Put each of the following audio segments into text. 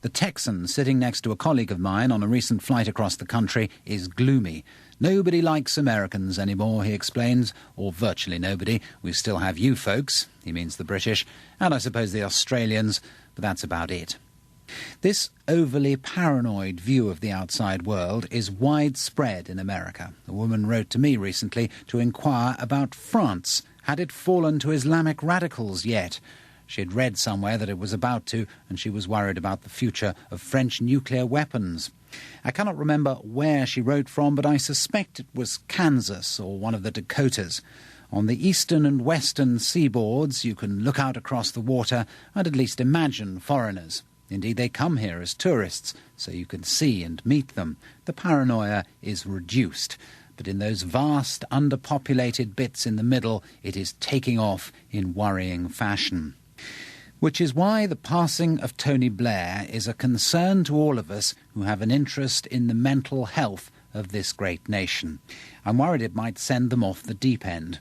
The Texan sitting next to a colleague of mine on a recent flight across the country is gloomy. Nobody likes Americans anymore, he explains, or virtually nobody. We still have you folks, he means the British, and I suppose the Australians, but that's about it. This overly paranoid view of the outside world is widespread in America. A woman wrote to me recently to inquire about France. Had it fallen to Islamic radicals yet? She had read somewhere that it was about to, and she was worried about the future of French nuclear weapons. I cannot remember where she wrote from, but I suspect it was Kansas or one of the Dakotas. On the eastern and western seaboards, you can look out across the water and at least imagine foreigners. Indeed, they come here as tourists, so you can see and meet them. The paranoia is reduced. But in those vast, underpopulated bits in the middle, it is taking off in worrying fashion. Which is why the passing of Tony Blair is a concern to all of us who have an interest in the mental health of this great nation. I'm worried it might send them off the deep end.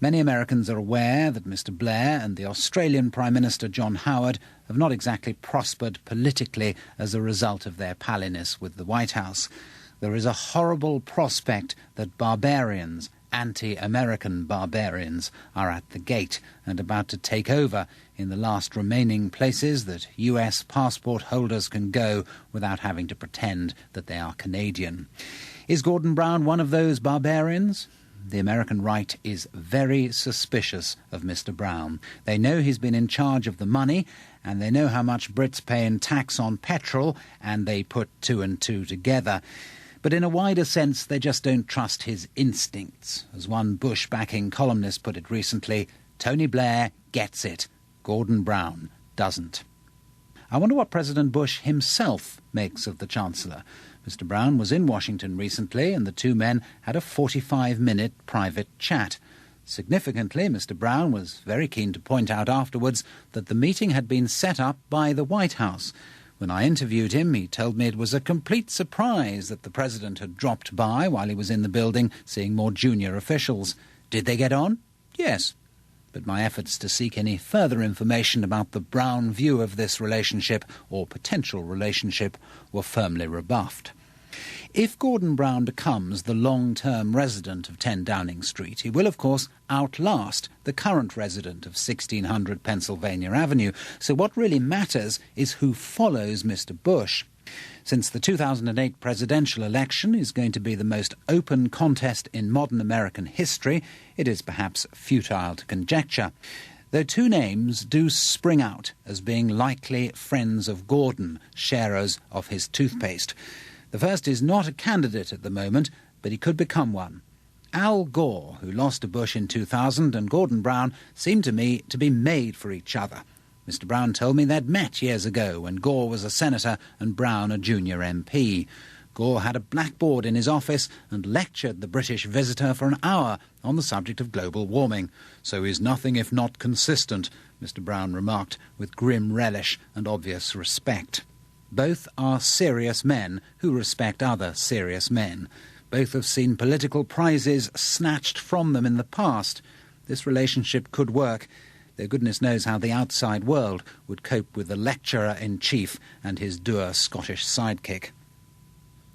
Many Americans are aware that Mr. Blair and the Australian Prime Minister John Howard have not exactly prospered politically as a result of their palliness with the White House. There is a horrible prospect that barbarians, anti-American barbarians, are at the gate and about to take over in the last remaining places that US passport holders can go without having to pretend that they are Canadian. Is Gordon Brown one of those barbarians? The American right is very suspicious of Mr. Brown. They know he's been in charge of the money, and they know how much Brits pay in tax on petrol, and they put two and two together. But in a wider sense, they just don't trust his instincts. As one Bush-backing columnist put it recently, Tony Blair gets it, Gordon Brown doesn't. I wonder what President Bush himself makes of the Chancellor. Mr. Brown was in Washington recently, and the two men had a 45-minute private chat. Significantly, Mr. Brown was very keen to point out afterwards that the meeting had been set up by the White House. When I interviewed him, he told me it was a complete surprise that the President had dropped by while he was in the building seeing more junior officials. Did they get on? Yes. But my efforts to seek any further information about the Brown view of this relationship, or potential relationship, were firmly rebuffed. If Gordon Brown becomes the long-term resident of 10 Downing Street, he will, of course, outlast the current resident of 1600 Pennsylvania Avenue. So what really matters is who follows Mr. Bush. Since the 2008 presidential election is going to be the most open contest in modern American history, it is perhaps futile to conjecture. Though two names do spring out as being likely friends of Gordon, sharers of his toothpaste. The first is not a candidate at the moment, but he could become one. Al Gore, who lost to Bush in 2000, and Gordon Brown seemed to me to be made for each other. Mr. Brown told me they'd met years ago when Gore was a senator and Brown a junior MP. Gore had a blackboard in his office and lectured the British visitor for an hour on the subject of global warming. So he's nothing if not consistent, Mr. Brown remarked with grim relish and obvious respect. Both are serious men who respect other serious men. Both have seen political prizes snatched from them in the past. This relationship could work, though goodness knows how the outside world would cope with the lecturer-in-chief and his dour Scottish sidekick.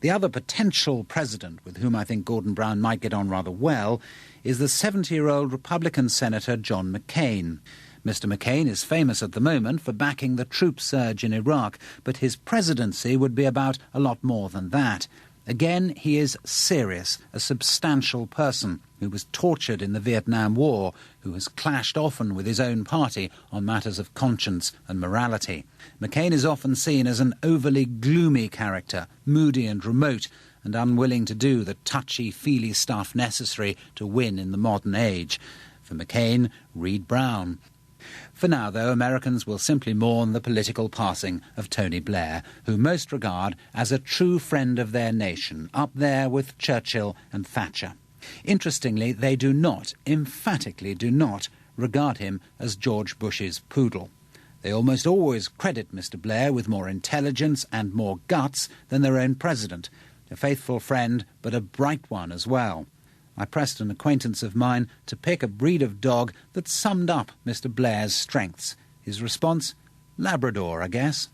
The other potential president with whom I think Gordon Brown might get on rather well is the 70-year-old Republican Senator John McCain. Mr. McCain is famous at the moment for backing the troop surge in Iraq, but his presidency would be about a lot more than that. Again, he is serious, a substantial person who was tortured in the Vietnam War, who has clashed often with his own party on matters of conscience and morality. McCain is often seen as an overly gloomy character, moody and remote, and unwilling to do the touchy-feely stuff necessary to win in the modern age. For McCain, read Brown. For now, though, Americans will simply mourn the political passing of Tony Blair, who most regard as a true friend of their nation, up there with Churchill and Thatcher. Interestingly, they do not, emphatically do not, regard him as George Bush's poodle. They almost always credit Mr. Blair with more intelligence and more guts than their own president, a faithful friend, but a bright one as well. I pressed an acquaintance of mine to pick a breed of dog that summed up Mr. Blair's strengths. His response? Labrador, I guess.